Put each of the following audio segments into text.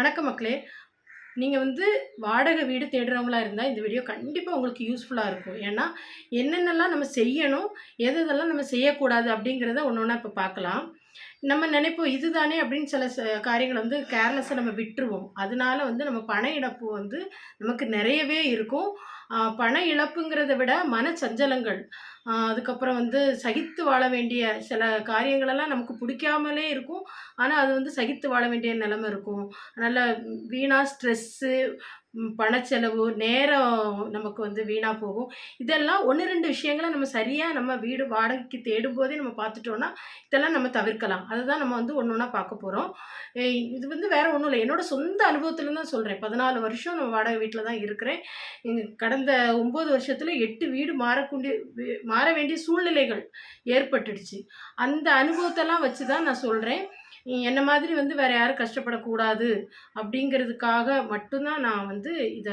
வணக்கம் மக்களே. நீங்க வாடகை வீடு தேடுறவங்களா இருந்தா, இந்த வீடியோ கண்டிப்பா உங்களுக்கு யூஸ்ஃபுல்லா இருக்கும். ஏன்னா, என்னென்னலாம் நம்ம செய்யணும், எது எதெல்லாம் நம்ம செய்யக்கூடாது அப்படிங்கிறத ஒண்ணு ஒண்ணா இப்ப பார்க்கலாம். நம்ம நினைப்போம், இதுதானே அப்படின்னு சில காரியங்கள கேர்லெஸ்ஸா நம்ம விட்டுருவோம். அதனால நம்ம பண இழப்பு நமக்கு நெறையவே இருக்கும். பண இழப்புங்கிறத விட மனச்சஞ்சலங்கள், அதுக்கப்புறம் சகித்து வாழ வேண்டிய சில காரியங்களெல்லாம் நமக்கு புடிக்காமலே இருக்கும். ஆனா, அது சகித்து வாழ வேண்டிய நிலைமை இருக்கும். அதனால வீணா ஸ்ட்ரெஸ்ஸு, பணச்செலவு, நேரம் நமக்கு வீணா போகும். இதெல்லாம் 1, 2 விஷயங்கள நம்ம சரியா நம்ம வீடு வாடகைக்கு தேடும்போதே நம்ம பார்த்துட்டோம்னா, இதெல்லாம் நம்ம தவிர்க்கலாம். அதுதான் நம்ம ஒண்ணு ஒண்ணா பார்க்க போறோம். இது வேற ஒண்ணும் இல்ல. என்னோட சொந்த அனுபவத்துல தான் சொல்றேன். 14 வருஷம் நான் வாடகை வீட்ல தான் இருக்கிறேன். கடந்த 9 வருஷத்துல 8 வீடு மாற வேண்டிய சூழ்நிலைகள் ஏற்பட்டுடுச்சு. அந்த அனுபவத்தெல்லாம் வச்சு தான் நான் சொல்றேன். என்ன மாதிரி வேற யாரும் கஷ்டப்படக்கூடாது அப்படிங்கிறதுக்காக மட்டும் தான் நான் இத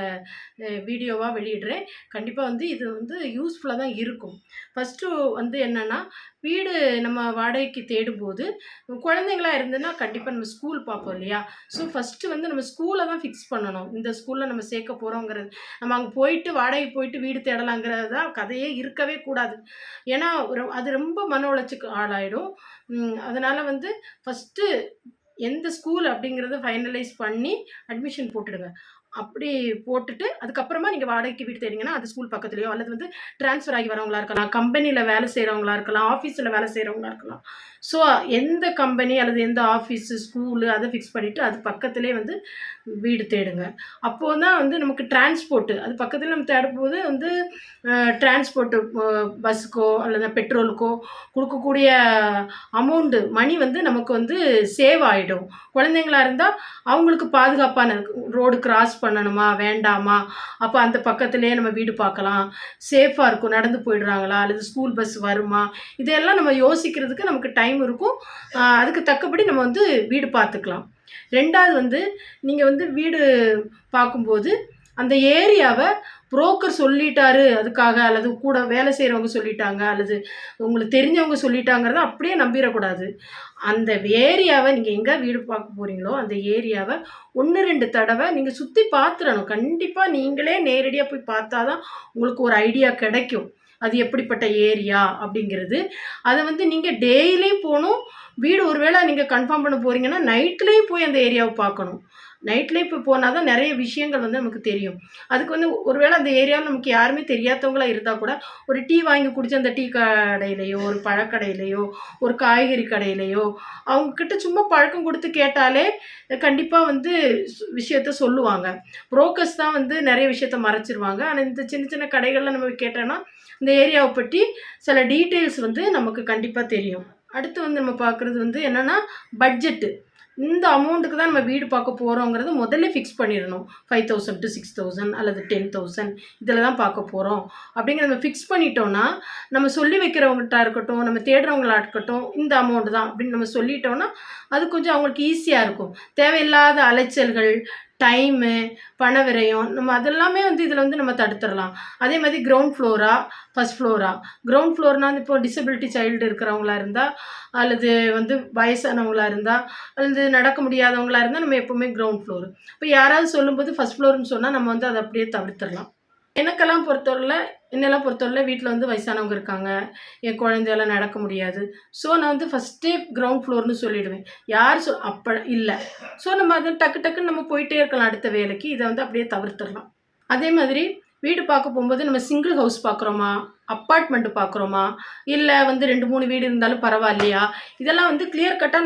வீடியோவா வெளியிடுறேன். கண்டிப்பா இது யூஸ்ஃபுல்லா தான் இருக்கும். ஃபர்ஸ்ட்டு என்னன்னா, வீடு நம்ம வாடகைக்கு தேடும்போது, குழந்தைங்களா இருந்ததுன்னா கண்டிப்பா நம்ம ஸ்கூல் பார்ப்போம் இல்லையா? ஸோ ஃபர்ஸ்ட்டு நம்ம ஸ்கூல தான் ஃபிக்ஸ் பண்ணணும். இந்த ஸ்கூல்ல நம்ம சேர்க்க போறோங்கிறது. நம்ம அங்க போயிட்டு வாடகைக்கு போயிட்டு வீடு தேடலாங்கிறது தான் கதையே இருக்கவே கூடாது. ஏன்னா, அது ரொம்ப மன உளைச்சலுக்கு ஆளாயிடும். அதனால ஃபர்ஸ்ட்டு எந்த ஸ்கூல் அப்படிங்கிறத ஃபைனலைஸ் பண்ணி அட்மிஷன் போட்டுடுங்க. அப்படி போட்டுட்டு, அதுக்கப்புறமா நீங்க வாடகைக்கு வீடு தேடினீங்கன்னா, அந்த ஸ்கூல் பக்கத்துலயோ அல்லது ட்ரான்ஸ்ஃபர் ஆகி வரவங்களா இருக்கலாம், கம்பெனில வேலை செய்றவங்களா இருக்கலாம், ஆஃபீஸ்ல வேலை செய்றவங்களா இருக்கலாம். ஸோ எந்த கம்பெனி அல்லது எந்த ஆஃபீஸு, ஸ்கூலு அத ஃபிக்ஸ் பண்ணிட்டு, அது பக்கத்திலேயே வீடு தேடுங்க. அப்போ தான் நமக்கு டிரான்ஸ்போர்ட் அது பக்கத்தில நம்ம தேடும்போது டிரான்ஸ்போர்ட் பஸ்ஸுக்கோ அல்லது பெட்ரோலுக்கோ குடுக்கக்கூடிய அமௌண்ட் மணி நமக்கு சேவ் ஆயிடும். குழந்தைங்களா இருந்தா அவங்களுக்கு பாதுகாப்பான ரோடு கிராஸ் பண்ணணுமா? வேண்டாமா? அப்ப அந்த பக்கத்திலேயே நம்ம வீடு பார்க்கலாம். சேஃபா இருக்கும். நடந்து போயிடுறாங்களா? அல்லது ஸ்கூல் பஸ் வருமா? இதெல்லாம் நம்ம யோசிக்கிறதுக்கு நமக்கு டைம் இருக்கும். அதுக்கு தக்கபடி நம்ம வீடு பார்த்துக்கலாம். 2வது நீங்க வீடு பார்க்கும்போது, அந்த ஏரியாவ புரோக்கர் சொல்லிட்டாரு அதுக்காக, அல்லது கூட வேலை செய்றவங்க சொல்லிட்டாங்க, அல்லது உங்களுக்கு தெரிஞ்சவங்க சொல்லிட்டாங்கிறத அப்படியே நம்பிறக்கூடாது. அந்த ஏரியாவ நீங்க எங்க வீடு பார்க்க போறீங்களோ, அந்த ஏரியாவ 1, 2 தடவ நீங்க சுத்தி பார்த்துறணும். கண்டிப்பா நீங்களே நேரடியா போய் பார்த்தா தான் உங்களுக்கு ஒரு ஐடியா கிடைக்கும். அது எப்படிப்பட்ட ஏரியா அப்படிங்கிறது. அத நீங்க டெய்லியும் போணும். வீடு ஒரு வேள நீங்க கன்ஃபார்ம் பண்ண போறீங்கன்னா, நைட்லயும் போய் அந்த ஏரியாவ பார்க்கணும். நைட்லயும் போய் போனா தான் நெறைய விஷயங்கள் நமக்கு தெரியும். அதுக்கு ஒரு வேள அந்த ஏரியாவுல நமக்கு யாருமே தெரியாதவங்களா இருந்தா கூட, ஒரு டீ வாங்கி குடிச்சு அந்த டீ கடையிலயோ, ஒரு பழக்கடையிலயோ, ஒரு காய்கறி கடையிலயோ, அவங்க கிட்ட சும்மா பழக்கம் குடுத்து கேட்டாலே, கண்டிப்பா விஷயத்த சொல்லுவாங்க. புரோக்கர்ஸ் தான் நெறைய விஷயத்த மறைச்சிருவாங்க. ஆனா இந்த சின்ன சின்ன கடைகள்ல நம்ம கேட்டோம்னா, இந்த ஏரியாவ பத்தி சில டீட்டெயில்ஸ் நமக்கு கண்டிப்பா தெரியும். அடுத்து நம்ம பார்க்குறது என்னன்னா, பட்ஜெட்டு. இந்த அமௌண்ட்டுக்கு தான் நம்ம வீடு பார்க்க போறோங்கிறத முதல்ல ஃபிக்ஸ் பண்ணிறணும். 5000 டூ 6000 அல்லது 10,000 இதில தான் பார்க்க போறோம். அப்படிங்கிறத நம்ம ஃபிக்ஸ் பண்ணிட்டோம்னா, நம்ம சொல்லி வைக்கிறவங்கட்டா இருக்கட்டும், நம்ம தேடுறவங்களா இருக்கட்டும், இந்த அமௌண்ட் தான் அப்படின்னு நம்ம சொல்லிட்டோம்னா, அது கொஞ்சம் அவங்களுக்கு ஈஸியா இருக்கும். தேவையில்லாத அலைச்சல்கள், டைமு, பண விரயம் நம்ம அதெல்லாமே இதில நம்ம தடுத்துறலாம். அதே மாதிரி கிரவுண்ட் ஃப்ளோரா, ஃபர்ஸ்ட் ஃப்ளோரா? கிரவுண்ட் ஃப்ளோர்னா இப்போ டிசபிலிட்டி சைல்டு இருக்கிறவங்களா இருந்தா, அல்லது வயசானவங்களா இருந்தா, அல்லது நடக்க முடியாதவங்களா இருந்தா, நம்ம எப்பவுமே கிரவுண்ட் ஃப்ளோர். இப்ப யாராவது சொல்லும்போது ஃபர்ஸ்ட் ஃப்ளோர்ன்னு சொன்னா, நம்ம அத அப்படியே தவிர்த்துறலாம். என்னெல்லாம் பொறுத்தவரையில வீட்ல வயசானவங்க இருக்காங்க. என் குழந்தையால நடக்க முடியாது. ஸோ நான் ஃபர்ஸ்ட்டே கிரவுண்ட் ஃப்ளோர்ன்னு சொல்லிடுவேன். யார் அப்ப இல்ல. ஸோ நம்ம அத டக்கு டக்குன்னு நம்ம போயிட்டே இருக்கலாம் அடுத்த வேலைக்கு. இத அப்படியே தவிர்த்துறலாம். அதே மாதிரி வீடு பார்க்க போம்போது நம்ம சிங்கிள் ஹவுஸ் பார்க்குறோமா? அப்பார்ட்மெண்ட் பார்க்குறோமா? இல்ல 2, 3 வீடு இருந்தாலும் பரவாயில்லையா? இதெல்லாம் கிளியர் கட்டா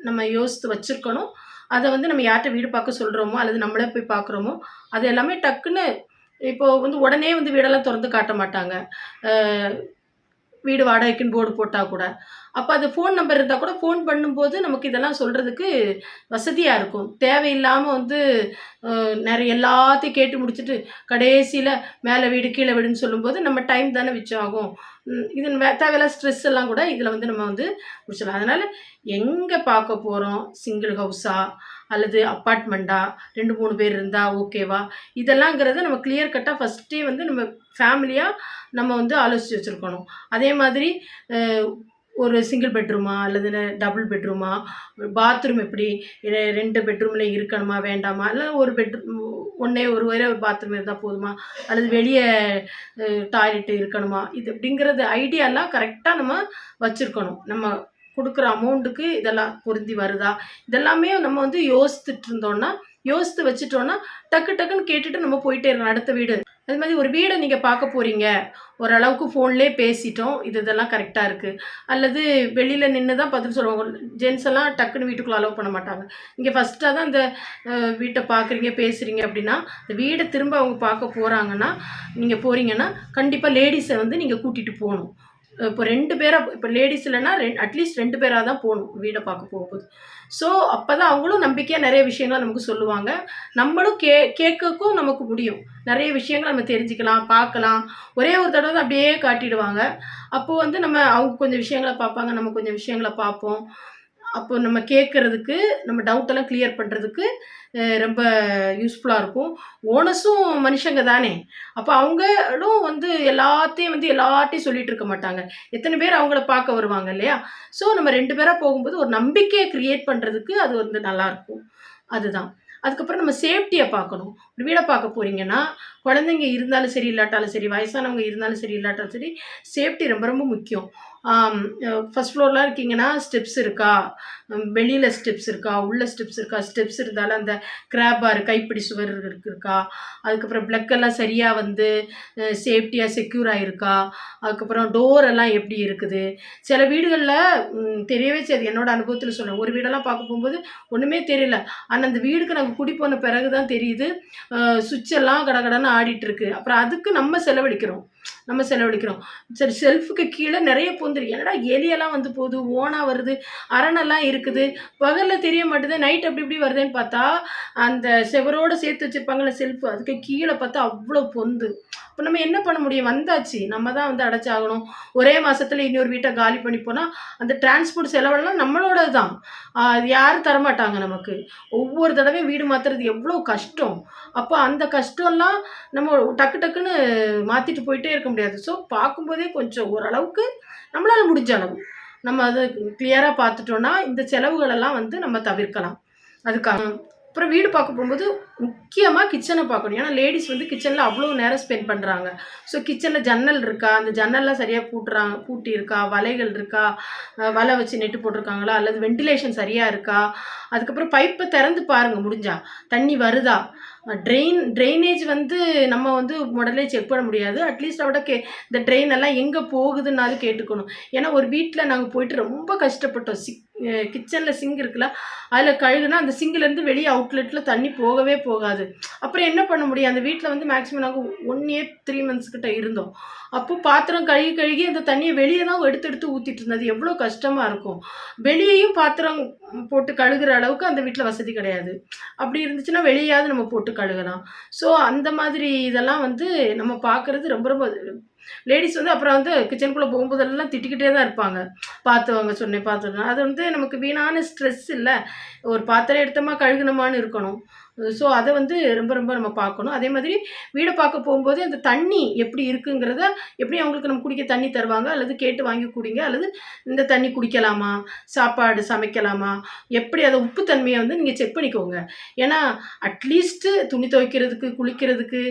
நம்ம யோசித்து வச்சிருக்கணும். அத நம்ம யார்ட்ட வீடு பார்க்க சொல்றோமோ, அல்லது நம்மளே போய் பார்க்குறோமோ, அது எல்லாமே டக்குன்னு இப்போ உடனே வீடெல்லாம் தொறந்து காட்ட மாட்டாங்க. அ வீடு வாடகைக்குன்னு போர்டு போட்டா கூட. அப்ப அது ஃபோன் நம்பர் இருந்தா கூட ஃபோன் பண்ணும்போது நமக்கு இதெல்லாம் சொல்றதுக்கு வசதியா இருக்கும். தேவையில்லாம நெறைய எல்லாத்தையும் கேட்டு முடிச்சுட்டு, கடைசியில மேல வீடு, கீழ வீடுன்னு சொல்லும்போது நம்ம டைம் தானே மிச்சம் ஆகும். இது தேவையில்லாத ஸ்ட்ரெஸ் எல்லாம் கூட இதில நம்ம முடிச்சிடலாம். அதனால எங்க பார்க்க போறோம்? சிங்கிள் ஹவுஸா? அல்லது அப்பார்ட்மெண்ட்டா? 2, 3 பேர் இருந்தா ஓகேவா? இதெல்லாங்கிறத நம்ம கிளியர் கட்டா ஃபர்ஸ்ட்டே நம்ம ஃபேமிலியா நம்ம ஆலோசிச்சு வச்சிருக்கணும். அதே மாதிரி அ ஒரு சிங்கிள் பெட்ரூமா அல்லது டபுள் பெட்ரூமா, பாத்ரூம் எப்படி 2 பெட்ரூம்ல இருக்கணுமா வேண்டாமா? இல்ல ஒரு பெட்ரூம் ஒரே ஒரு பாத்ரூம் இருந்தா போதுமா? அல்லது வெளிய டாய்லெட் இருக்கணுமா? இது அப்படிங்கிறது ஐடியாலாம் கரெக்ட்டா நம்ம வச்சிருக்கணும். நம்ம குடுக்குற அமௌண்ட்டுக்கு இதெல்லாம் பொருந்தி வருதா? இதெல்லாமே நம்ம வந்து யோசித்துட்டு இருந்தோம்னா, யோசித்து வச்சுட்டோம்னா, டக்கு டக்குன்னு கேட்டுட்டு நம்ம போயிட்டே இருக்கலாம் அடுத்த வீடு. அது மாதிரி ஒரு வீட நீங்க பார்க்க போறீங்க. ஓரளவுக்கு ஃபோன்லயே பேசிட்டோம். இதெல்லாம் கரெக்ட்டா இருக்கு. அல்லது வெளியில நின்னு தான் பதில் சொல்லுவாங்க. ஜென்ட்ஸ் எல்லாம் டக்குன்னு வீட்டுக்குள்ள அலோவ் பண்ண மாட்டாங்க. நீங்க ஃபர்ஸ்ட்டா தான் இந்த வீட்ட பார்க்குறீங்க, பேசுறீங்க அப்படின்னா, இந்த வீட திரும்ப அவங்க பார்க்க போறாங்கன்னா, நீங்க போறீங்கன்னா, கண்டிப்பா லேடீஸ வந்து நீங்க கூட்டிட்டு போணும். இப்போ 2 பேரா இப்போ லேடீஸ் இல்லன்னா அட்லீஸ்ட் 2 பேரா தான் போணும், வீட பார்க்க போகும்போது. ஸோ, அப்பதான் அவங்களும் நம்பிக்கையா நெறைய விஷயங்கள நமக்கு சொல்லுவாங்க. நம்மளும் கேட்கக்கும் நமக்கு முடியும். நெறைய விஷயங்கள நம்ம தெரிஞ்சுக்கலாம், பார்க்கலாம். ஒரே ஒரு தடவ தான் அப்படியே காட்டிடுவாங்க. அப்போ வந்து அவங்க கொஞ்சம் விஷயங்கள பார்ப்பாங்க, நம்ம கொஞ்சம் விஷயங்கள பார்ப்போம். அப்போ நம்ம கேட்கறதுக்கு, நம்ம டவுட்டெல்லாம் கிளியர் பண்றதுக்கு ரொம்ப யூஸ்ஃபுல்லா இருக்கும். ஓனர்ஸும் மனுஷங்க தானே! அப்ப அவங்களும் வந்து எல்லாத்தையும் வந்து எல்லார்ட்டயும் சொல்லிட்டு இருக்க மாட்டாங்க. எத்தன பேர் அவங்கள பார்க்க வருவாங்க இல்லையா? ஸோ நம்ம 2 பேரா போகும்போது ஒரு நம்பிக்கைய கிரியேட் பண்றதுக்கு அது வந்து நல்லாருக்கும். அதுதான். அதுக்கப்புறம் நம்ம சேஃப்டிய பார்க்கணும். ஒரு வீட பார்க்க போறீங்கன்னா, குழந்தைங்க இருந்தாலும் சரி, இல்லாட்டாலும் சரி, வயசானவங்க இருந்தாலும் சரி, இல்லாட்டாலும் சரி, சேஃப்டி ரொம்ப ரொம்ப முக்கியம். ஆம் ஃபர்ஸ்ட் ஃப்ளோர்லாம் இருக்கீங்கன்னா, ஸ்டெப்ஸ் இருக்கா? வெளியில ஸ்டெப்ஸ் இருக்கா? உள்ள ஸ்டெப்ஸ் இருக்கா? ஸ்டெப்ஸ் இருந்தாலும் அந்த கிராப் பார் கைப்பிடி சுவர் இருக்கா? அதுக்கப்புறம் ப்ளக்கெல்லாம் சரியா வந்து சேஃப்டியா செக்யூரா இருக்கா? அதுக்கப்புறம் டோர் எல்லாம் எப்படி இருக்குது? சில வீடுகள்ல தெரியவே செய்யாது. என்னோட அனுபவத்தில சொல்றேன். ஒரு வீடெல்லாம் பார்க்க போம்போது ஒண்ணுமே தெரியல. ஆனா அந்த வீடுக்கு நாங்க குடி போன பிறகு தான் தெரியுது. சுவிட்ச் எல்லாம் கடகடன்னு ஆடிட்டு இருக்கு. அப்புறம் அதுக்கு நம்ம செலவழிக்கிறோம். சரி செல்ஃப்‌க்கு கீழ நெறைய பொந்துரு. என்னடா எலியெல்லாம் வந்து போகுது, ஓனா வருது, அரணைலாம் இருக்குது. பகல்ல தெரிய மாட்டுது. நைட் அப்படி இப்படி வருதேன்னு பார்த்தா, அந்த செவரோட சேர்த்து வச்சிருப்பாங்கல்ல செல்ஃப், அதுக்கு கீழ பார்த்தா அவ்ளோ பொந்து. அப்ப நம்ம என்ன பண்ண முடியும்? வந்தாச்சு. நம்ம தான் வந்து அடைச்சாகணும். ஒரே மாசத்துல இன்னொரு வீட்ட காலி பண்ணி போனா, அந்த டிரான்ஸ்போர்ட் செலவெல்லாம் நம்மளோடது தான். அது யாரும் தரமாட்டாங்க நமக்கு. ஒவ்வொரு தடவையும் வீடு மாத்துறது எவ்ளோ கஷ்டம். அப்ப அந்த கஷ்டம்லாம் நம்ம டக்கு டக்குன்னு மாத்திட்டு போயிட்டே இருக்க முடியாது. ஸோ பார்க்கும்போதே கொஞ்சம் ஓரளவுக்கு நம்மளால முடிஞ்ச அளவு. நம்ம அத கிளியரா பார்த்துட்டோம்னா, இந்த செலவுகளெல்லாம் வந்து நம்ம தவிர்க்கலாம். அதுக்காக அப்புறம் வீடு பார்க்க போம்போது முக்கியமா கிச்சன பார்க்கணும். ஏன்னா லேடீஸ் வந்து கிச்சன்ல அவ்ளோ நேரம் ஸ்பெண்ட் பண்றாங்க. ஸோ கிச்சன்ல ஜன்னல் இருக்கா? அந்த ஜன்னல்லாம் சரியா பூட்டி இருக்கா? வலைகள் இருக்கா? வலை வச்சு நெட்டு போட்டுருக்காங்களா? அல்லது வென்டிலேஷன் சரியா இருக்கா? அதுக்கப்புறம் பைப்ப திறந்து பாருங்க முடிஞ்சா. தண்ணி வருதா? ட்ரெயினேஜ் வந்து நம்ம வந்து முதல்லே செக் பண்ண முடியாது. அட்லீஸ்ட் அவட இந்த ட்ரெயின் எல்லாம் எங்க போகுதுன்னாலும் கேட்டுக்கணும். ஏன்னா ஒரு வீட்ல நாங்க போயிட்டு ரொம்ப கஷ்டப்பட்டோம். கிச்சன்ல சிங்க் இருக்குல்ல, அதில கழுகுனா அந்த சிங்க்லேருந்து வெளிய அவுட்லெட்ல தண்ணி போகவே போகாது. அப்புறம் என்ன பண்ண முடியும்? அந்த வீட்ல வந்து மேக்ஸிமம் நாங்க 1 இயர் 3 மந்த்ஸ் கிட்ட இருந்தோம். அப்போ பாத்திரம் கழுகி அந்த தண்ணிய வெளிய தான் எடுத்து எடுத்து ஊத்திட்டு இருந்தது. எவ்ளோ கஷ்டமா இருக்கும். வெளியயும் பாத்திரம் போட்டு கழுகுற அளவுக்கு அந்த வீட்ல வசதி கிடையாது. அப்படி இருந்துச்சுன்னா வெளியாவது நம்ம போட்டு கழுகலாம். ஸோ அந்த மாதிரி இதெல்லாம் வந்து நம்ம பார்க்குறது ரொம்ப ரொம்ப லேடீஸ் வந்து அப்புறம் வந்து கிச்சனுக்குள்ள போகும்போதெல்லாம் திட்டிக்கிட்டே தான் இருப்பாங்க. "பார்த்து வாங்க சொன்னேன், பார்த்து வாங்க." அது வந்து நமக்கு வீணான ஸ்ட்ரெஸ் இல்ல. ஒரு பாத்திரம் எடுத்தோமா, கழுகுனோமான்னு இருக்கணும். ஸோ அத வந்து ரொம்ப ரொம்ப நம்ம பார்க்கணும். அதே மாதிரி வீட பார்க்க போம்போது அந்த தண்ணி எப்படி இருக்குங்கிறத எப்படி அவங்களுக்கு நம்ம குடிக்க தண்ணி தருவாங்க, அல்லது கேட்டு வாங்கி குடிங்க, அல்லது இந்த தண்ணி குடிக்கலாமா? சாப்பாடு சமைக்கலாமா? எப்படி அத உப்பு தன்மைய வந்து நீங்க செக் பண்ணிக்கோங்க. ஏன்னா அட்லீஸ்ட் துணி துவைக்கிறதுக்கு, குளிக்கிறதுக்கு,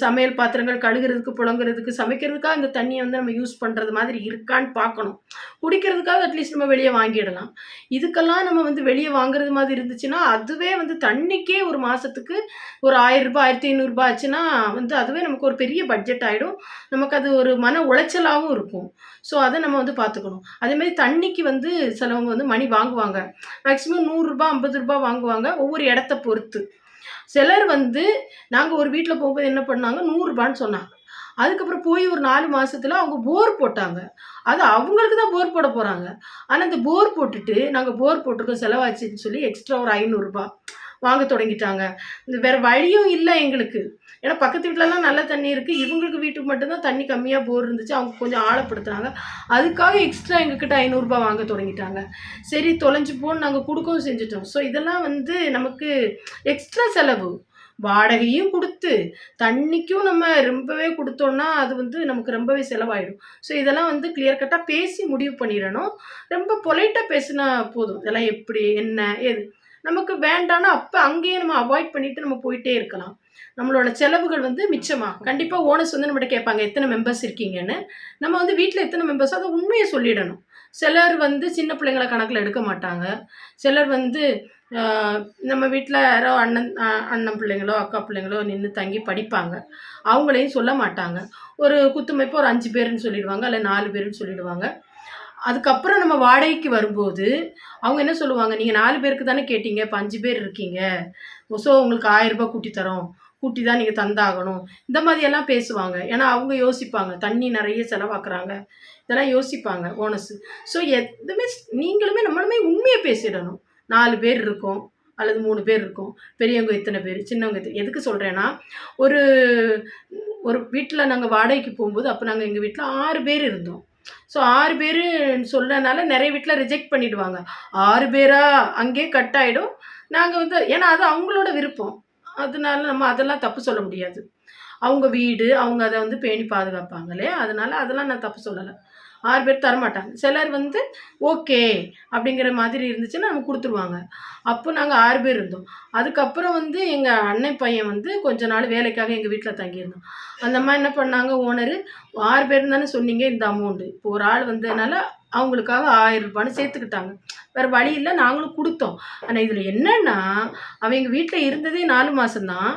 சமையல் பாத்திரங்கள் கழுகுறதுக்கு, புழங்குறதுக்கு, சமைக்கிறதுக்காக அந்த தண்ணிய வந்து நம்ம யூஸ் பண்றது மாதிரி இருக்கான்னு பார்க்கணும். குடிக்கிறதுக்காக அட்லீஸ்ட் நம்ம வெளிய வாங்கிடலாம். இதுக்கெல்லாம் நம்ம வந்து வெளிய வாங்குறது மாதிரி இருந்துச்சுன்னா, அதுவே வந்து தண்ணிக்கே ஒரு மாசத்துக்கு ஒரு ரூ. 1000 ரூ. 1500 ஆச்சுன்னா வந்து அதுவே நமக்கு ஒரு பெரிய பட்ஜெட் ஆயிடும். நமக்கு அது ஒரு மன உளைச்சலாவும் இருக்கும். ஸோ அத நம்ம வந்து பார்த்துக்கணும். அதேமாரி தண்ணிக்கு வந்து சிலவங்க வந்து மணி வாங்குவாங்க. மேக்ஸிமம் ரூ. 100 ரூ. 50 வாங்குவாங்க. ஒவ்வொரு இடத்த பொறுத்து. சிலர் வந்து நாங்க ஒரு வீட்ல போகும்போது என்ன பண்ணாங்க ரூ. 100 சொன்னாங்க. அதுக்கப்புறம் போய் ஒரு 4 மாசத்துல அவங்க போர் போட்டாங்க. அது அவங்களுக்கு தான் போர் போட போறாங்க. ஆனா இந்த போர் போட்டுட்டு, நாங்க போர் போட்டிருக்கோம் செலவாச்சுன்னு சொல்லி எக்ஸ்ட்ரா ஒரு ரூ. 500 வாங்க தொடங்கிட்டாங்க. இந்த வேற வழியும் இல்ல எங்களுக்கு. ஏன்னா பக்கத்து வீட்லலாம் நல்ல தண்ணி இருக்கு. இவங்களுக்கு வீட்டுக்கு மட்டும் தான் தண்ணி கம்மியா போர் இருந்துச்சு. அவங்க கொஞ்சம் ஆழப்படுத்துனாங்க. அதுக்காக எக்ஸ்ட்ரா எங்ககிட்ட ரூ. 500 வாங்க தொடங்கிட்டாங்க. சரி தொலைஞ்சு போன்னு நாங்க குடுக்கவும் செஞ்சுட்டோம். ஸோ இதெல்லாம் வந்து நமக்கு எக்ஸ்ட்ரா செலவு. வாடகையும் குடுத்து, தண்ணிக்கும் நம்ம ரொம்பவே குடுத்தோம்னா, அது வந்து நமக்கு ரொம்பவே செலவாயிடும். ஸோ இதெல்லாம் வந்து கிளியர் கட்டா பேசி முடிவு பண்ணிறணும். ரொம்ப பொலைட்டா பேசினா போதும். இதெல்லாம் எப்படி? என்ன? ஏது? நமக்கு வேண்டான்னா, அப்ப அங்கேயே நம்ம அவாய்ட் பண்ணிட்டு நம்ம போயிட்டே இருக்கலாம். நம்மளோட செலவுகள் வந்து மிச்சமாகும். கண்டிப்பா ஓனர்ஸ் வந்து நம்மட்ட கேட்பாங்க, எத்தன மெம்பர்ஸ் இருக்கீங்கன்னு. நம்ம வந்து வீட்ல எத்தன மெம்பர்ஸோ அத உண்மைய சொல்லிடணும். சிலர் வந்து சின்ன பிள்ளைங்கள கணக்குல எடுக்க மாட்டாங்க. சிலர் வந்து அ நம்ம வீட்ல யாரோ அண்ணன் பிள்ளைங்களோ, அக்கா பிள்ளைங்களோ நின்னு தங்கி படிப்பாங்க. அவங்களையும் சொல்ல மாட்டாங்க. ஒரு குத்துமதிப்பா ஒரு 5 பேருன்னு சொல்லிடுவாங்க. இல்ல 4 பேருன்னு சொல்லிடுவாங்க. அதுக்கப்புறம் நம்ம வாடகைக்கு வரும்போது, அவங்க என்ன சொல்லுவாங்க, "நீங்க 4 பேருக்கு தானே கேட்டீங்க. இப்ப 5 பேர் இருக்கீங்க. ஸோ உங்களுக்கு ரூ. 1000 கூட்டி தர்றோம். கூட்டி தான் நீங்க தந்தாகணும்." இந்த மாதிரியெல்லாம் பேசுவாங்க. ஏன்னா, அவங்க யோசிப்பாங்க. தண்ணி நெறைய செலவாக்குறாங்க. இதெல்லாம் யோசிப்பாங்க ஓனர்ஸு. ஸோ எதுவுமே நீங்களுமே நம்மளுமே உண்மைய பேசிடணும். 4 பேர் இருக்கோம். அல்லது 3 பேர் இருக்கோம். பெரியவங்க இத்தன பேரு, சின்னவங்க எதுக்கு சொல்றேன்னா, ஒரு ஒரு வீட்ல நாங்க வாடகைக்கு போம்போது, அப்ப நாங்க எங்க வீட்ல 6 பேர் இருந்தோம். ஸோ 6 பேருன்னு சொன்னனால நெறைய வீட்ல ரிஜெக்ட் பண்ணிடுவாங்க. 6 பேரா? அங்கேயே கட் ஆயிடும். நாங்க வந்து ஏன்னா அது அவங்களோட விருப்பம். அதனால நம்ம அதெல்லாம் தப்பு சொல்ல முடியாது. அவங்க வீடு, அவங்க அத வந்து பேணி பாதுகாப்பாங்க இல்லையா? அதனால அதெல்லாம் நான் தப்பு சொல்லல. 6 பேர் தரமாட்டாங்க. சிலர் வந்து ஓகே அப்படிங்கிற மாதிரி இருந்துச்சுன்னா நம்ம குடுத்துருவாங்க. அப்போ நாங்க 6 பேர் இருந்தோம். அதுக்கப்புறம் வந்து எங்க அண்ணன் பையன் வந்து கொஞ்ச நாள் வேலைக்காக எங்க வீட்ல தங்கியிருந்தான். அந்த அம்மா என்ன பண்ணாங்க ஓனரு, 6 பேருன்னு தானே சொன்னீங்க இந்த அமௌண்ட். இப்போ ஒரு ஆள் வந்ததுனால அவங்களுக்காக ரூ. 1000 சேர்த்துக்கிட்டாங்க. வேற வழி இல்ல நாங்களும் குடுத்தோம். ஆனா இதுல என்னன்னா, அவன் எங்க வீட்ல இருந்ததே 4 மாசம் தான்.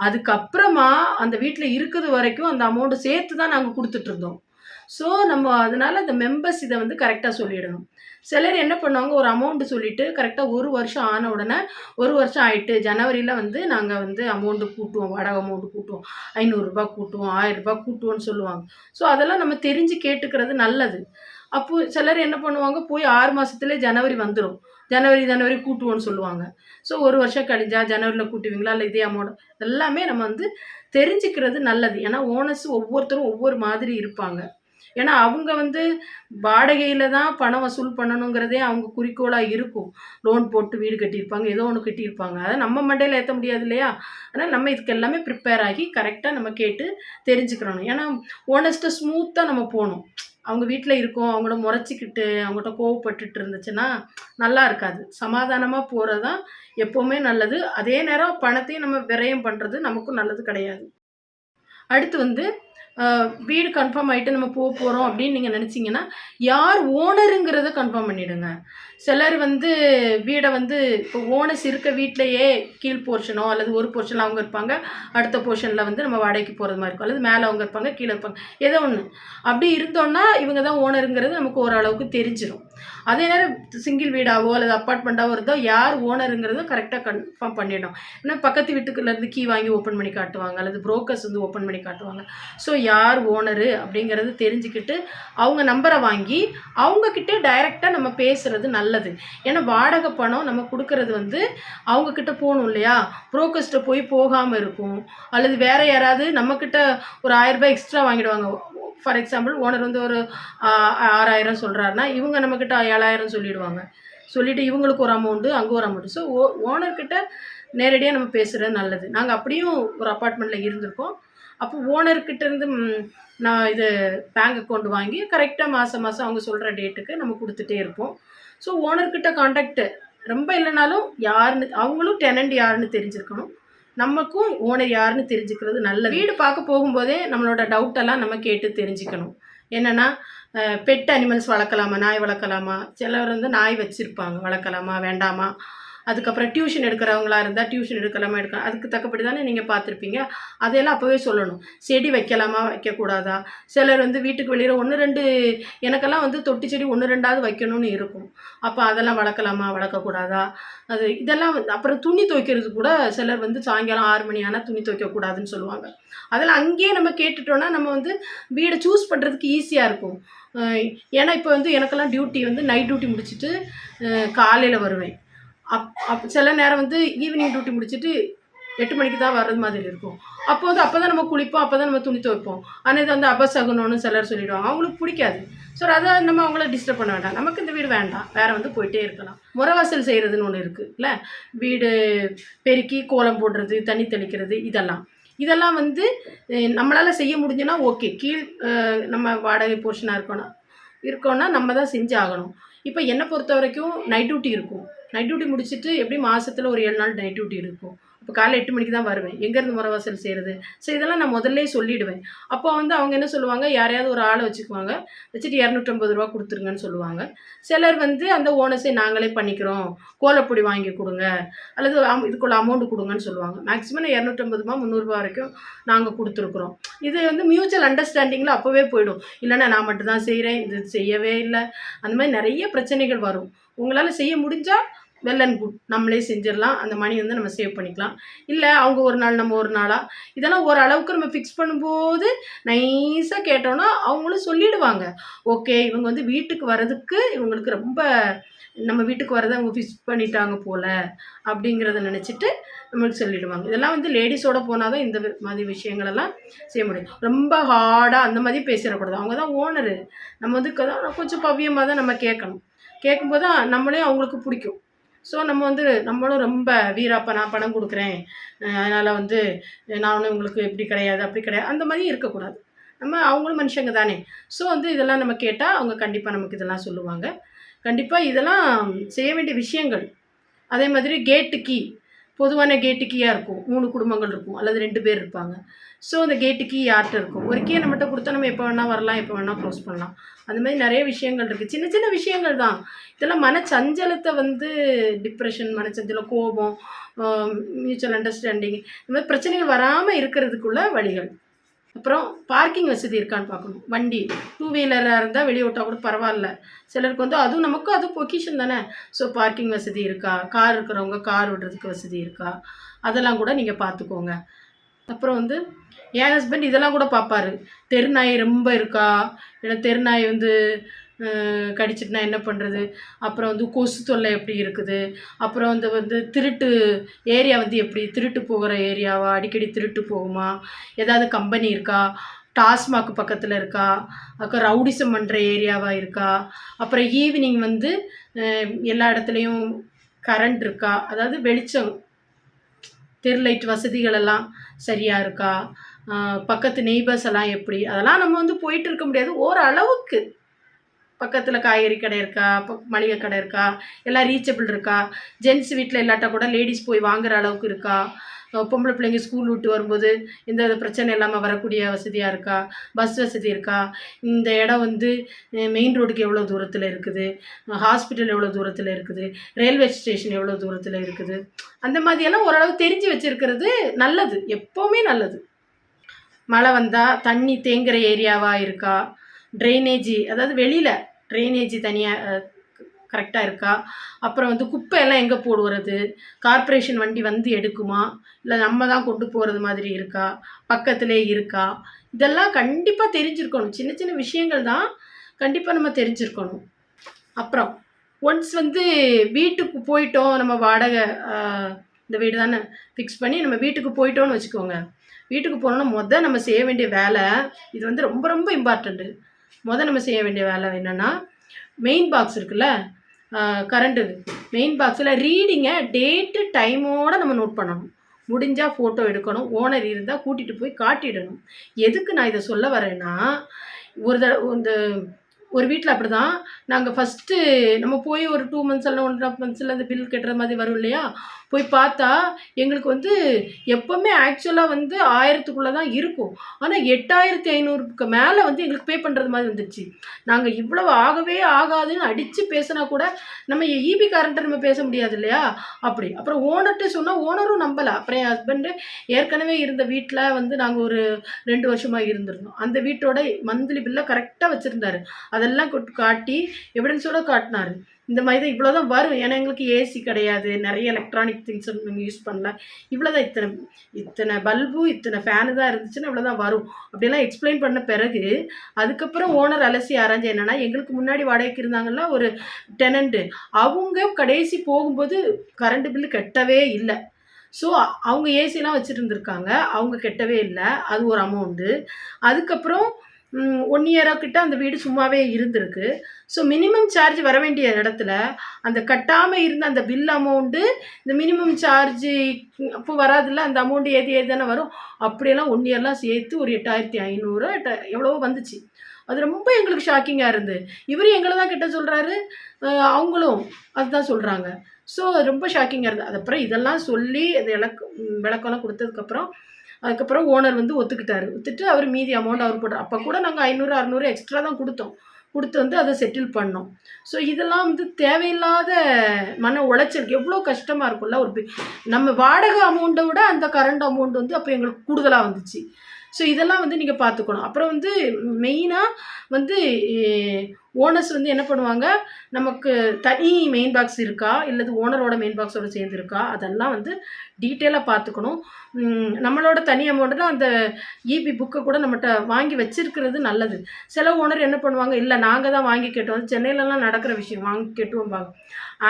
அதுக்கப்புறமா அந்த வீட்ல இருக்குது வரைக்கும் அந்த அமௌண்ட் சேர்த்து தான் நாங்க குடுத்துட்டுருந்தோம். ஸோ நம்ம அதனால அந்த மெம்பர்ஸ் இத வந்து கரெக்ட்டா சொல்லிடணும். சிலர் என்ன பண்ணுவாங்க, ஒரு அமௌண்ட் சொல்லிட்டு கரெக்ட்டா 1 வருஷம் ஆன உடனே, 1 வருஷம் ஆயிட்டு ஜனவரில வந்து நாங்க வந்து அமௌண்ட் கூட்டுவோம். வாடகை அமௌண்ட் கூட்டுவோம். ரூ. 500 கூட்டுவோம், ரூ. 1000 கூட்டுவோம்ன்னு சொல்லுவாங்க. ஸோ அதெல்லாம் நம்ம தெரிஞ்சு கேட்டுக்கிறது நல்லது. அப்போ சிலர் என்ன பண்ணுவாங்க, போய் 6 மாசத்திலே ஜனவரி வந்துரும். ஜனவரி கூட்டுவோம்ன்னு சொல்லுவாங்க. ஸோ 1 வருஷம் கழிஞ்சா ஜனவரில கூட்டுவீங்களா? இல்ல இதே அமௌண்ட் எல்லாமே நம்ம வந்து தெரிஞ்சுக்கிறது நல்லது. ஏன்னா ஓனர்ஸ் ஒவ்வொருத்தரும் ஒவ்வொரு மாதிரி இருப்பாங்க. ஏன்னா அவங்க வந்து வாடகையில தான் பணம் வசூல் பண்ணணுங்கிறதே அவங்க குறிக்கோளா இருக்கும். லோன் போட்டு வீடு கட்டியிருப்பாங்க. ஏதோ ஒண்ணு கட்டியிருப்பாங்க. அத நம்ம மண்டையில ஏத்த முடியாது இல்லையா? அதனால நம்ம இதுக்கு எல்லாமே ப்ரிப்பேர் ஆகி கரெக்ட்டா நம்ம கேட்டு தெரிஞ்சுக்கிறணும். ஏன்னா ஓனர்ஸ்ட்ட ஸ்மூத்தா நம்ம போணும். அவங்க வீட்ல இருக்கோம். அவங்கள மொறச்சுக்கிட்டு, அவங்கட்ட கோவப்பட்டுட்டு இருந்துச்சுன்னா, நல்லா இருக்காது. சமாதானமா போறது தான் எப்பவுமே நல்லது. அதே நேரம் பணத்தையும் நம்ம விரயம் பண்றது நமக்கும் நல்லது கிடையாது. அடுத்து வந்து அ வீடு கன்ஃபார்ம் ஆயிட்டு நம்ம போறோம் அப்படின்னு நீங்க நெனச்சீங்கன்னா, யார் ஓனருங்கிறத கன்ஃபார்ம் பண்ணிடுங்க. சிலர் வந்து வீட வந்து இப்போ ஓனர்ஸ் இருக்க வீட்லயே கீழ் போர்ஷனோ அல்லது ஒரு போர்ஷன்ல அவங்க இருப்பாங்க. அடுத்த போர்ஷன்ல வந்து நம்ம வாடகைக்கு போறது மாரி இருக்கும். அல்லது மேல அவங்க இருப்பாங்க, கீழ இருப்பாங்க. ஏதோ ஒண்ணு. அப்படி இருந்தோம்னா, இவங்க தான் ஓனருங்கிறது நமக்கு ஓரளவுக்கு தெரிஞ்சிரும். அதே நேரம் சிங்கிள் வீடாவோ அல்லது அப்பார்ட்மெண்ட்டாவோ இருந்தா யார் ஓனருங்கிறத கரெக்ட்டா கன்ஃபார்ம் பண்ணிடணும். ஏன்னா பக்கத்து வீட்டுக்குள்ளேருந்து கீ வாங்கி ஓப்பன் பண்ணி காட்டுவாங்க. அல்லது புரோக்கர்ஸ் வந்து ஓப்பன் பண்ணி காட்டுவாங்க. ஸோ யார் ஓனரு அப்படிங்கிறது தெரிஞ்சுக்கிட்டு, அவங்க நம்பர வாங்கி, அவங்க கிட்ட டைரக்ட்டா நம்ம பேசுறது நல்லது. ஏன்னா வாடகை பணம் நம்ம குடுக்குறது வந்து அவங்க கிட்ட போணும் இல்லையா? புரோக்கர்ஸ்ட்ட போகாம இருக்கும். அல்லது வேற யாராவது நம்மகிட்ட ஒரு ரூ. 1000 எக்ஸ்ட்ரா வாங்கிடுவாங்க. ஃபார் எக்ஸாம்பிள் ஓனர் வந்து ஒரு 6000 சொல்றாருன்னா, இவங்க நம்மகிட்ட 7000 சொல்லிடுவாங்க. சொல்லிட்டு இவங்களுக்கு ஒரு அமௌண்ட், அங்க ஒரு அமௌண்ட். ஸோ ஓனர் கிட்ட நேரடியா நம்ம பேசுறது நல்லது. நாங்க அப்படியும் ஒரு அபார்ட்மெண்ட்ல இருந்திருக்கோம். அப்போ ஓனர்கிட்ட இருந்து நான் இது பேங்க் அக்கவுண்ட் வாங்கி கரெக்ட்டா மாசம் மாசம் அவங்க சொல்ற டேட்டுக்கு நம்ம குடுத்துட்டே இருப்போம். ஸோ ஓனர்கிட்ட கான்டாக்ட் ரொம்ப இல்லனாலும் யாருன்னு அவங்களும் டெனன்ட் யாருன்னு தெரிஞ்சிருக்கணும். நமக்கும் ஓனர் யாருன்னு தெரிஞ்சுக்கிறது நல்லது. வீடு பார்க்க போகும்போதே நம்மளோட டவுட் எல்லாம் நம்ம கேட்டு தெரிஞ்சுக்கணும். என்னன்னா, பெட் அனிமல்ஸ் வளர்க்கலாமா? நாய் வளர்க்கலாமா? சிலர் வந்து நாய் வச்சிருப்பாங்க. வளர்க்கலாமா? வேண்டாமா? அதுக்கப்புறம் டியூஷன் எடுக்கிறவங்களா இருந்தால் டியூஷன் எடுக்கலாமா? எடுக்கலாம். அதுக்கு தக்கபடி தானே நீங்கள் பார்த்துருப்பீங்க. அதையெல்லாம் அப்போவே சொல்லணும். செடி வைக்கலாமா? வைக்கக்கூடாதா? சிலர் வந்து வீட்டுக்கு வெளியில 1, 2 எனக்கெல்லாம் வந்து தொட்டி செடி 1, 2வது வைக்கணும்னு இருக்கும். அப்போ அதெல்லாம் வளர்க்கலாமா? வளர்க்கக்கூடாதா? அது இதெல்லாம் வந்து அப்புறம் துணி துவைக்கிறது கூட சிலர் வந்து சாயங்காலம் 6 மணி ஆனா துணி துவைக்கக்கூடாதுன்னு சொல்லுவாங்க. அதெல்லாம் அங்கேயே நம்ம கேட்டுட்டோம்னா, நம்ம வந்து வீட சூஸ் பண்ணுறதுக்கு ஈஸியா இருக்கும். அ ஏன்னா இப்போ வந்து எனக்கெல்லாம் டியூட்டி வந்து நைட் டியூட்டி முடிச்சுட்டு காலையில வருவேன். சில நேரம் வந்து ஈவினிங் டியூட்டி முடிச்சுட்டு 8 மணிக்கு தான் வர்றது மாதிரி இருக்கும். அப்போ தான் நம்ம குளிப்போம், அப்போ தான் நம்ம துணி துவைப்போம். ஆனால் இது வந்து அபசகுனம்னு சிலர் சொல்லிடுவாங்க. அவங்களுக்கு பிடிக்காது. ஸோ அதை நம்ம அவங்கள டிஸ்டர்ப் பண்ண வேண்டாம். நமக்கு இந்த வீடு வேண்டாம், வேறு வந்து போயிட்டே இருக்கலாம். முறவாசல் செய்கிறதுன்னு ஒன்று இருக்குது இல்லை, வீடு பெருக்கி கோலம் போடுறது, தண்ணி தெளிக்கிறது, இதெல்லாம் வந்து நம்மளால் செய்ய முடிஞ்சுன்னா ஓகே. நம்ம வாடகை போர்ஷனாக இருக்கோன்னா நம்ம தான் செஞ்சு ஆகணும். இப்போ என்னை பொறுத்த வரைக்கும் நைட் டியூட்டி இருக்கும். நைட் டியூட்டி முடிச்சுட்டு எப்படி மாதத்தில் ஒரு 7 நாள் நைட் டியூட்டி இருக்கும். இப்போ காலைல 8 மணிக்கு தான் வருவேன். எங்கேருந்து முறவாசல் செய்கிறது? ஸோ இதெல்லாம் நான் முதல்லே சொல்லிவிடுவேன். அப்போ வந்து அவங்க என்ன சொல்லுவாங்க, யாரையாவது ஒரு ஆளை வச்சுக்குவாங்க. வச்சுட்டு ரூ. 250 கொடுத்துருங்கன்னு சொல்லுவாங்க. சிலர் வந்து அந்த ஓனஸை நாங்களே பண்ணிக்கிறோம், கோலப்பொடி வாங்கி கொடுங்க, அல்லது இதுக்குள்ள அமௌண்ட் கொடுங்கன்னு சொல்லுவாங்க. மேக்ஸிமம் 250 300 வரைக்கும் நாங்கள் கொடுத்துருக்குறோம். இது வந்து மியூச்சுவல் அண்டர்ஸ்டாண்டிங்கில் அப்போவே போயிடும். இல்லைன்னா நான் மட்டும் தான் செய்கிறேன், இது செய்யவே இல்லை, அந்த மாதிரி நிறைய பிரச்சனைகள் வரும். உங்களால் செய்ய முடிஞ்சால் வெல் அண்ட் குட், நம்மளே செஞ்சிடலாம். அந்த மணி வந்து நம்ம சேவ் பண்ணிக்கலாம். இல்லை அவங்க ஒரு நாள் நம்ம ஒரு நாளாக, இதெல்லாம் ஓரளவுக்கு நம்ம ஃபிக்ஸ் பண்ணும்போது நைஸாக கேட்டோன்னா அவங்களும் சொல்லிவிடுவாங்க. ஓகே, இவங்க வந்து வீட்டுக்கு வர்றதுக்கு இவங்களுக்கு ரொம்ப, நம்ம வீட்டுக்கு வரதை அவங்க ஃபிக்ஸ் பண்ணிட்டாங்க போல் அப்படிங்கிறத நினச்சிட்டு நம்மளுக்கு சொல்லிவிடுவாங்க. இதெல்லாம் வந்து லேடிஸோடு போனால் தான் இந்த மாதிரி விஷயங்களெல்லாம் செய்ய முடியும். ரொம்ப ஹார்டாக அந்த மாதிரி பேசிடக்கூடாது. அவங்க தான் ஓனரு. நம்ம வந்து கொஞ்சம் பவ்யமாக தான் நம்ம கேட்கணும். கேட்கும்போது தான் நம்மளே அவங்களுக்கு பிடிக்கும். ஸோ நம்ம வந்து நம்மளும் ரொம்ப வீராப்பா நான் பணம் கொடுக்குறேன், அதனால் வந்து நான் ஒன்றும் உங்களுக்கு இப்படி கிடையாது அப்படி கிடையாது அந்த மாதிரி இருக்கக்கூடாது. அவங்களும் மனுஷங்க தானே. ஸோ வந்து இதெல்லாம் நம்ம கேட்டால் அவங்க கண்டிப்பாக நமக்கு இதெல்லாம் சொல்லுவாங்க. கண்டிப்பாக இதெல்லாம் செய்ய வேண்டிய விஷயங்கள். அதே மாதிரி கேட்டு கீ, பொதுவான கேட்டு கீயாக இருக்கும். 3 குடும்பங்கள் இருக்கும், அல்லது 2 பேர் இருப்பாங்க. ஸோ அந்த கேட்டு கீ யார்கிட்ட இருக்கும்? ஒரு கீயை நம்மகிட்ட கொடுத்தா நம்ம எப்போ வேணால் வரலாம், எப்போ வேணால் க்ளோஸ் பண்ணலாம். அந்த மாதிரி நிறைய விஷயங்கள் இருக்குது. சின்ன சின்ன விஷயங்கள் தான் இதெல்லாம். மனச்சஞ்சலத்தை வந்து டிப்ரெஷன், மனச்சஞ்சலம், கோபம், மியூச்சுவல் அண்டர்ஸ்டாண்டிங், இந்த மாதிரி பிரச்சனைகள் வராமல் இருக்கிறதுக்குள்ள வழிகள். அப்புறம் பார்க்கிங் வசதி இருக்கான்னு பார்க்கணும். வண்டி 2 வீலராக இருந்தால் வெளியே விட்டால் கூட பரவாயில்ல. சிலருக்கு வந்து அதுவும் நமக்கும் அது பொக்கிஷன் தானே. ஸோ பார்க்கிங் வசதி இருக்கா, கார் இருக்கிறவங்க கார் விடுறதுக்கு வசதி இருக்கா, அதெல்லாம் கூட நீங்கள் பார்த்துக்கோங்க. அப்புறம் வந்து என் ஹஸ்பண்ட் இதெல்லாம் கூட பார்ப்பாரு. தெருநாய் ரொம்ப இருக்கா, இல்லை தெருநாய் வந்து கடிச்சிட்டுனா என்ன பண்ணுறது, அப்புறம் வந்து கொசு தொல்லை எப்படி இருக்குது, அப்புறம் வந்து திருட்டு ஏரியா வந்து எப்படி திருட்டு போகிற ஏரியாவா, அடிக்கடி திருட்டு போகுமா, ஏதாவது கம்பெனி இருக்கா, டாஸ்மாக் பக்கத்தில் இருக்கா, அப்புறம் ரவுடிசம் பண்ணுற ஏரியாவாக இருக்கா, அப்புறம் ஈவினிங் வந்து எல்லா இடத்துலையும் கரண்ட் இருக்கா, அதாவது வெளிச்சம், தெரு லைட் வசதிகளெல்லாம் சரியாக இருக்கா, பக்கத்து நெய்பர்ஸ் எல்லாம் எப்படி, அதெல்லாம் நம்ம வந்து போயிட்டு இருக்க முடியாது. ஓரளவுக்கு பக்கத்தில் காய்கறி கடை இருக்கா, மளிகை கடை இருக்கா, எல்லாம் ரீச்சபிள் இருக்கா, ஜென்ஸ் வீட்டில் இல்லாட்டா கூட லேடிஸ் போய் வாங்குகிற அளவுக்கு இருக்கா, பொம்பளை பிள்ளைங்க ஸ்கூல் விட்டு வரும்போது எந்த பிரச்சனை இல்லாமல் வரக்கூடிய வசதியாக இருக்கா, பஸ் வசதி இருக்கா, இந்த இடம் வந்து மெயின் ரோடுக்கு எவ்வளோ தூரத்தில் இருக்குது, ஹாஸ்பிட்டல் எவ்வளோ தூரத்தில் இருக்குது, ரயில்வே ஸ்டேஷன் எவ்வளோ தூரத்தில் இருக்குது, அந்த மாதிரியெல்லாம் ஓரளவு தெரிஞ்சு வச்சுருக்கிறது நல்லது, எப்போவுமே நல்லது. மழை வந்தால் தண்ணி தேங்குகிற ஏரியாவாக இருக்கா, ட்ரைனேஜி, அதாவது வெளியில் ட்ரைனேஜி தனியாக கரெக்டாக இருக்கா, அப்புறம் வந்து குப்பையெல்லாம் எங்கே போடுவது, கார்ப்பரேஷன் வண்டி வந்து எடுக்குமா, இல்லை நம்ம தான் கொண்டு போகிறது மாதிரி இருக்கா, பக்கத்திலே இருக்கா, இதெல்லாம் கண்டிப்பாக தெரிஞ்சிருக்கணும். சின்ன சின்ன விஷயங்கள் தான் கண்டிப்பாக நம்ம தெரிஞ்சிருக்கணும். அப்புறம் ஒன்ஸ் வந்து வீட்டுக்கு போயிட்டோம், நம்ம வாடகை இந்த வீடு தானே ஃபிக்ஸ் பண்ணி நம்ம வீட்டுக்கு போயிட்டோன்னு வச்சுக்கோங்க. வீட்டுக்கு போனோன்னா நம்ம செய்ய வேண்டிய வேலை, இது வந்து ரொம்ப ரொம்ப இம்பார்ட்டண்ட்டு. நம்ம செய்ய வேண்டிய வேலை என்னென்னா, மெயின் பாக்ஸ் இருக்குல்ல, கரண்ட்டு மெயின் பாக்ஸில் ரீடிங்கை டேட்டு டைமோடு நம்ம நோட் பண்ணணும். முடிஞ்சால் ஃபோட்டோ எடுக்கணும். ஓனர் இருந்தால் கூட்டிகிட்டு போய் காட்டிடணும். எதுக்கு நான் இதை சொல்ல வரேன்னா, ஒரு வீட்டில் அப்படி தான். நாங்கள் ஃபஸ்ட்டு நம்ம போய் ஒரு 2 மந்த்ஸ் இல்லை 1.5 மந்த்ஸில் அந்த பில் கட்டுற மாதிரி வரும் இல்லையா, போய் பார்த்தா எங்களுக்கு வந்து எப்போவுமே ஆக்சுவலாக வந்து 1000க்குள்ளே தான் இருக்கும். ஆனால் 8500க்கு மேலே வந்து எங்களுக்கு பே பண்ணுறது மாதிரி வந்துடுச்சு. நாங்கள் இவ்வளவு ஆகவே ஆகாதுன்னு அடித்து பேசினா கூட நம்ம ஈபி காரண்ட்டை நம்ம பேச முடியாது இல்லையா, அப்படி. அப்புறம் ஓனர்கிட்ட சொன்னால் ஓனரும் நம்பலை. அப்புறம் என் ஹஸ்பண்டு ஏற்கனவே இருந்த வீட்டில் வந்து நாங்கள் ஒரு 2 வருஷமாக இருந்திருந்தோம். அந்த வீட்டோட மந்த்லி பில்லை கரெக்டாக வச்சுருந்தாரு. அதெல்லாம் காட்டி எவிடன்ஸோடு காட்டினார். இந்த மாதிரி தான் இவ்வளோ தான் வரும். ஏன்னா எங்களுக்கு ஏசி கிடையாது, நிறைய எலக்ட்ரானிக் திங்ஸ் நாங்கள் யூஸ் பண்ணல. இவ்வளோ தான், இத்தனை பல்பு இத்தனை ஃபேனு தான் இருந்துச்சுன்னா இவ்வளோ தான் வரும் அப்படிலாம் எக்ஸ்பிளைன் பண்ண பிறகு அதுக்கப்புறம் ஓனர் அலசி ஆராய்ஞ்சு என்னென்னா, எங்களுக்கு முன்னாடி வாடகைக்கு இருந்தாங்கல்ல ஒரு டெனண்ட்டு, அவங்க கடைசி போகும்போது கரண்ட் பில்லு கட்டவே இல்லை. ஸோ அவங்க ஏசிலாம் வச்சுருந்துருக்காங்க. அவங்க கட்டவே இல்ல. அது ஒரு அமௌண்ட்டு. அதுக்கப்புறம் 1 இயரா கிட்ட அந்த வீடு சும்மாவே இருந்திருக்கு. ஸோ மினிமம் சார்ஜ் வர வேண்டிய இடத்துல, அந்த கட்டாம இருந்த அந்த பில் அமௌண்ட்டு, இந்த மினிமம் சார்ஜ் அப்போ வராதுல்ல, அந்த அமௌண்ட் ஏத்தி ஏத்தி தானே வரும். அப்படியெல்லாம் 1 இயர்லாம் சேர்த்து ஒரு 8,500 எவ்வளவோ வந்துச்சு. அது ரொம்ப எங்களுக்கு ஷாக்கிங்கா இருந்தது. இவரு எங்கள தான் கட்ட சொல்றாரு. அவங்களும் அதுதான் சொல்றாங்க. ஸோ ரொம்ப ஷாக்கிங்கா இருந்தது. அதுக்கப்புறம் இதெல்லாம் சொல்லி அது விளக்கம்லாம் குடுத்ததுக்கப்புறம், அதுக்கப்புறம் ஓனர் வந்து ஒத்துக்கிட்டாரு. ஒத்துட்டு அவரு மீதி அமௌண்ட் அவரு போட்டாரு. அப்ப கூட நாங்க 500, 600 எக்ஸ்ட்ரா தான் குடுத்தோம். குடுத்து வந்து அத செட்டில் பண்ணோம். ஸோ இதெல்லாம் வந்து தேவையில்லாத மன உளைச்சல் எவ்ளோ கஷ்டமா இருக்கும்ல. நம்ம வாடகை அமௌண்ட்ட விட அந்த கரண்ட் அமௌண்ட் வந்து அப்ப எங்களுக்கு கூடுதலா வந்துச்சு. ஸோ இதெல்லாம் வந்து நீங்க பார்த்துக்கணும். அப்புறம் வந்து மெயினா வந்து ஓனர்ஸ் வந்து என்ன பண்ணுவாங்க, நமக்கு தனி மெயின் பாக்ஸ் இருக்கா? இல்லது ஓனரோட மெயின் பாக்ஸோட சேர்ந்து இருக்கா? அதெல்லாம் வந்து டீட்டெயிலா பார்த்துக்கணும். நம்மளோட தனி அமௌண்ட்னா அந்த ஈபி புக்க கூட நம்மட்ட வாங்கி வச்சிருக்கிறது நல்லது. சில ஓனர் என்ன பண்ணுவாங்க, இல்ல நாங்க தான் வாங்கி கேட்டோம். சென்னையிலலாம் நடக்கிற விஷயம். வாங்கி கேட்டுவோம்பாங்க.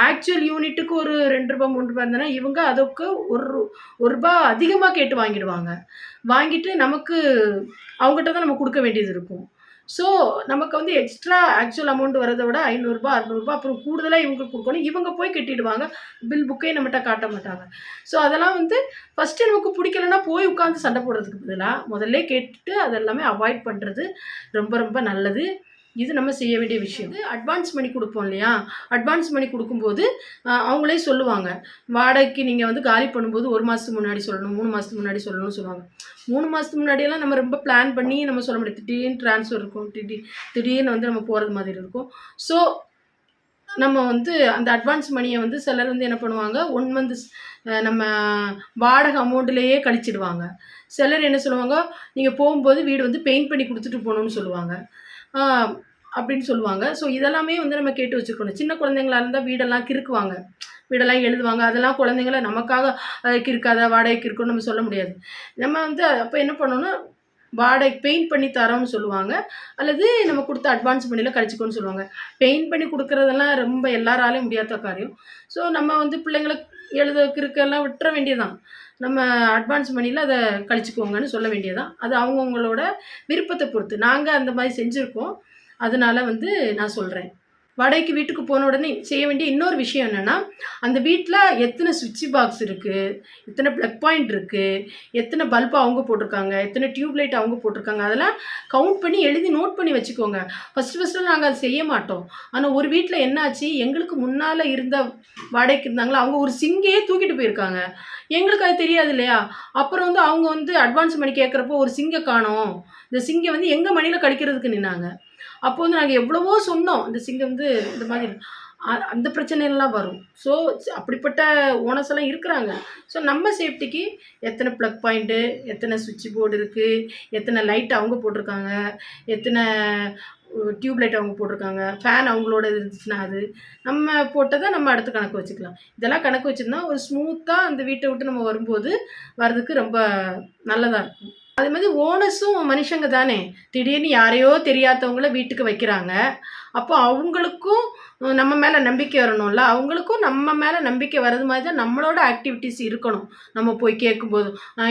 ஆக்சுவல் யூனிட்டுக்கு ஒரு ரூ. 2 ரூ. 3 இருந்ததுன்னா, இவங்க அதுக்கு ரூ. 1 அதிகமா கேட்டு வாங்கிடுவாங்க. வாங்கிட்டு நமக்கு அவங்ககிட்ட தான் நம்ம குடுக்க வேண்டியது இருக்கும். ஸோ, நமக்கு வந்து எக்ஸ்ட்ரா ஆக்சுவல் அமௌண்ட் வரத விட ரூ. 500 ரூ. 600 அப்புறம் கூடுதலா இவங்களுக்கு குடுக்கணும். இவங்க போய் கட்டிடுவாங்க. பில் புக்கே நம்மட்ட காட்ட மாட்டாங்க. ஸோ, அதெல்லாம் வந்து ஃபர்ஸ்ட்டு நமக்கு புடிக்கலன்னா போய் உட்காந்து சண்டை போடுறதுக்கு பதிலா, முதல்லயே கேட்டுட்டு அதெல்லாமே அவாய்ட் பண்றது ரொம்ப ரொம்ப நல்லது. இது நம்ம செய்ய வேண்டிய விஷயம். அட்வான்ஸ் மணி குடுப்போம் இல்லையா? அட்வான்ஸ் மணி குடுக்கும்போது, அவங்களே சொல்லுவாங்க. வாடகைக்கு நீங்க வந்து காலி பண்ணும்போது 1 மாசத்துக்கு முன்னாடி சொல்லணும், 3 மாசத்துக்கு முன்னாடி சொல்லணும்னு சொல்லுவாங்க. 3 மாசத்துக்கு முன்னாடியெல்லாம் நம்ம ரொம்ப பிளான் பண்ணி நம்ம சொல்ல முடியாது. திடீர்னு ட்ரான்ஸ்ஃபர் இருக்கும். திடீர்னு வந்து நம்ம போறது மாதிரி இருக்கும். ஸோ, நம்ம வந்து அந்த அட்வான்ஸ் மணிய வந்து சிலர் வந்து என்ன பண்ணுவாங்க, 1 மந்த் நம்ம வாடகை அமௌண்ட்லேயே கழிச்சிடுவாங்க. சிலர் என்ன சொல்லுவாங்க, நீங்க போகும்போது வீடு வந்து பெயிண்ட் பண்ணி குடுத்துட்டு போணும்னு சொல்லுவாங்க. ஆ அப்படின்னு சொல்லுவாங்க. ஸோ இதெல்லாமே வந்து நம்ம கேட்டு வச்சுக்கணும். சின்ன குழந்தைங்களா இருந்தா வீடெல்லாம் கிறுக்குவாங்க. வீடெல்லாம் எழுதுவாங்க. அதெல்லாம் குழந்தைங்கள நமக்காக கிறுக்காத, வாடகைக்கு இருக்குன்னு நம்ம சொல்ல முடியாது. நம்ம வந்து அப்ப என்ன பண்ணணும்னா, வாடகை பெயிண்ட் பண்ணி தரோம்னு சொல்லுவாங்க. அல்லது நம்ம குடுத்த அட்வான்ஸ் மணில கழிச்சுக்கோன்னு சொல்லுவாங்க. பெயிண்ட் பண்ணி குடுக்குறதெல்லாம் ரொம்ப எல்லாராலயும் முடியாத காரியம். ஸோ நம்ம வந்து பிள்ளைங்கள எழுத, கிறுக்கெல்லாம் விட்டுற வேண்டியதுதான். நம்ம அட்வான்ஸ் மணில அத கழிச்சுக்கோங்கன்னு சொல்ல வேண்டியதுதான். அது அவங்கவங்களோட விருப்பத்த பொறுத்து. நாங்க அந்த மாரி செஞ்சிருக்கோம். அதனால வந்து நான் சொல்றேன். வாடகைக்கு வீட்டுக்கு போன உடனே செய்ய வேண்டிய இன்னொரு விஷயம் என்னன்னா, அந்த வீட்ல எத்தன ஸ்விட்ச் பாக்ஸ் இருக்கு, எத்தன பிளக் பாயிண்ட் இருக்கு, எத்தன பல்ப் அவங்க போட்டிருக்காங்க, எத்தன டியூப் லைட் அவங்க போட்டிருக்காங்க, அதெல்லாம் கவுண்ட் பண்ணி எழுதி நோட் பண்ணி வச்சுக்கோங்க. ஃபர்ஸ்ட்டு நாங்க அத செய்ய மாட்டோம். ஆனா ஒரு வீட்ல என்ன ஆச்சு, எங்களுக்கு முன்னால இருந்த வாடகைக்கு இருந்தாங்களா, அவங்க ஒரு சிங்கையே தூக்கிட்டு போயிருக்காங்க. எங்களுக்கு அது தெரியாது இல்லையா? அப்புறம் வந்து அவங்க வந்து அட்வான்ஸ் மணி கேட்கிறப்போ ஒரு சிங்க காணோம். இந்த சிங்க வந்து எங்க மணியில கழிக்கிறதுக்கு நின்னாங்க. அப்போ வந்து நாங்க எவ்வளவோ சொன்னோம். இந்த சிங்கம் வந்து இந்த மாதிரி அந்த பிரச்சனைலாம் வரும். ஸோ அப்படிப்பட்ட ஓனர்ஸ் எல்லாம் இருக்கிறாங்க. ஸோ நம்ம சேஃப்டிக்கு எத்தனை ப்ளக் பாயிண்ட்டு, எத்தனை ஸ்விட்ச் போர்டு இருக்கு, எத்தனை லைட் அவங்க போட்டிருக்காங்க, எத்தனை டியூப் லைட் அவங்க போட்டிருக்காங்க, ஃபேன் அவங்களோடது இருந்துச்சுன்னா அது. நம்ம போட்டத நம்ம அடுத்து கணக்கு வச்சுக்கலாம். இதெல்லாம் கணக்கு வச்சிருந்தா ஒரு ஸ்மூத்தா அந்த வீட்ட விட்டு நம்ம வரும்போது வர்றதுக்கு ரொம்ப நல்லதா இருக்கும். அதே மாதிரி ஓனர்ஸும் மனுஷங்க தானே! திடீர்னு யாரையோ தெரியாதவங்கள வீட்டுக்கு வைக்கிறாங்க. அப்போ அவங்களுக்கும் நம்ம மேல நம்பிக்கை வரணும்ல. அவங்களுக்கும் நம்ம மேல நம்பிக்கை வர்றது மாதிரி தான் நம்மளோட ஆக்டிவிட்டீஸ் இருக்கணும். நம்ம போய் கேட்கும்போது,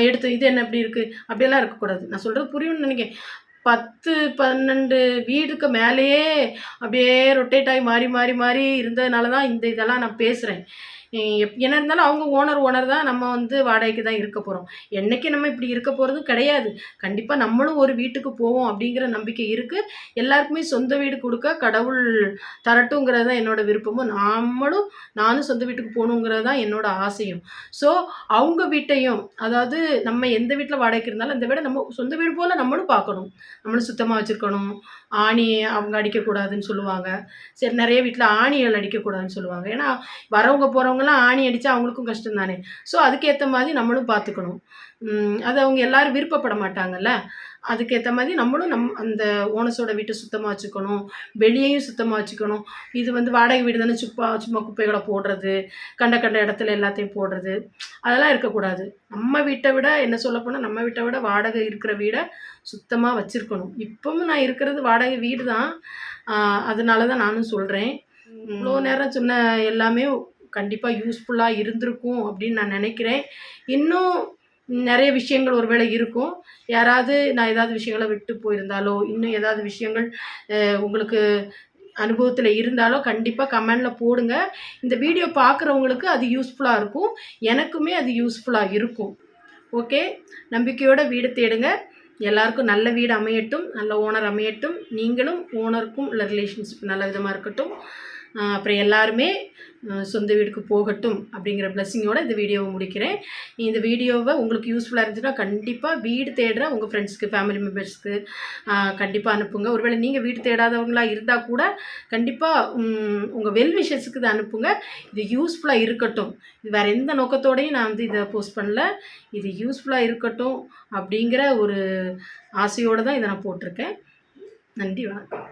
எடுத்து இது என்ன இப்படி இருக்கு? அப்படியெல்லாம் இருக்கக்கூடாது. நான் சொல்றது புரியும்னு நெனைக்கிறேன். 10, 12 வீடுக்கு மேலேயே அப்படியே ரொட்டேட் ஆகி மாறி, மாறி, மாறி இருந்ததுனால தான் இதெல்லாம் நான் பேசுறேன். என்ன இருந்தாலும் அவங்க ஓனர் தான். நம்ம வந்து வாடகைக்கு தான் இருக்க போறோம். என்னைக்கு நம்ம இப்படி இருக்க போறதும் கிடையாது. கண்டிப்பா நம்மளும் ஒரு வீட்டுக்கு போவோம் அப்படிங்கிற நம்பிக்கை இருக்கு. எல்லாருக்குமே சொந்த வீடு குடுக்க கடவுள் தரட்டுங்கிறது தான் என்னோட விருப்பமும். நானும் சொந்த வீட்டுக்கு போகணுங்கிறது தான் என்னோட ஆசையும். ஸோ அவங்க வீட்டையும் அதாவது நம்ம எந்த வீட்ல வாடகைக்கு இருந்தாலும் அந்த வீட நம்ம சொந்த வீடு போல நம்மளும் பார்க்கணும். நம்மளும் சுத்தமா வச்சிருக்கணும். ஆணி அவங்க அடிக்கக்கூடாதுன்னு சொல்லுவாங்க. சரி நெறைய வீட்ல ஆணிகள் அடிக்கக்கூடாதுன்னு சொல்லுவாங்க. ஏன்னா வரவங்க போறவங்கலாம் ஆணி அடிச்சா அவங்களுக்கும் கஷ்டம் தானே! ஸோ அதுக்கேத்த மாதிரி நம்மளும் பார்த்துக்கணும். அது அவங்க எல்லாரும் விருப்பப்பட மாட்டாங்கல்ல. அதுக்கேத்த மாதிரி நம்மளும் அந்த ஓனர்ஸோட வீட்ட சுத்தமா வச்சுக்கணும். வெளியயும் சுத்தமா வச்சுக்கணும். இது வந்து வாடகை வீடு தானே சும்மா குப்பைகள போடுறது, கண்ட கண்ட இடத்துல எல்லாத்தையும் போடுறது, அதெல்லாம் இருக்கக்கூடாது. நம்ம வீட்ட விட என்ன சொல்லப்போனா நம்ம வீட்ட விட வாடகை இருக்கிற வீட சுத்தமா வச்சிருக்கணும். இப்பவும் நான் இருக்கிறது வாடகை வீடு தான். அதனால தான் நானும் சொல்றேன். இவ்வளோ நேரம் சொன்ன எல்லாமே கண்டிப்பாக யூஸ்ஃபுல்லாக இருந்திருக்கும் அப்படின்னு நான் நினைக்கிறேன். இன்னும் நிறைய விஷயங்கள் ஒருவேளை இருக்கும். யாராவது நான் ஏதாவது விஷயங்கள விட்டு போயிருந்தாலோ, இன்னும் ஏதாவது விஷயங்கள் உங்களுக்கு அனுபவத்தில் இருந்தாலோ கண்டிப்பாக கமெண்டில் போடுங்க. இந்த வீடியோ பார்க்குறவங்களுக்கு அது யூஸ்ஃபுல்லாக இருக்கும். எனக்குமே அது யூஸ்ஃபுல்லாக இருக்கும். ஓகே. நம்பிக்கையோட வீடு தேடுங்க. எல்லாருக்கும் நல்ல வீடு அமையட்டும், நல்ல ஓனர் அமையட்டும். நீங்களும் ஓனருக்கும் உள்ள ரிலேஷன்ஷிப் நல்ல விதமாக இருக்கட்டும். அப்புறம் எல்லாருமே சொந்த வீட்டுக்கு போகட்டும் அப்படிங்கிற பிளெஸ்ஸிங்கோட இந்த வீடியோவை முடிக்கிறேன். இந்த வீடியோவை உங்களுக்கு யூஸ்ஃபுல்லாக இருந்துச்சுன்னா கண்டிப்பாக வீடு தேடுற உங்கள் ஃப்ரெண்ட்ஸ்க்கு, ஃபேமிலி மெம்பர்ஸ்க்கு கண்டிப்பாக அனுப்புங்க. ஒருவேளை நீங்கள் வீடு தேடாதவங்களா இருந்தால் கூட கண்டிப்பாக உங்கள் வெல் விஷஸுக்கு இதை அனுப்புங்க. இது யூஸ்ஃபுல்லாக இருக்கட்டும். இது வேறு எந்த நோக்கத்தோடையும் நான் வந்து இதை போஸ்ட் பண்ணல. இது யூஸ்ஃபுல்லாக இருக்கட்டும் அப்படிங்கிற ஒரு ஆசையோடு தான் இதை நான் போட்டிருக்கேன். நன்றி, வணக்கம்.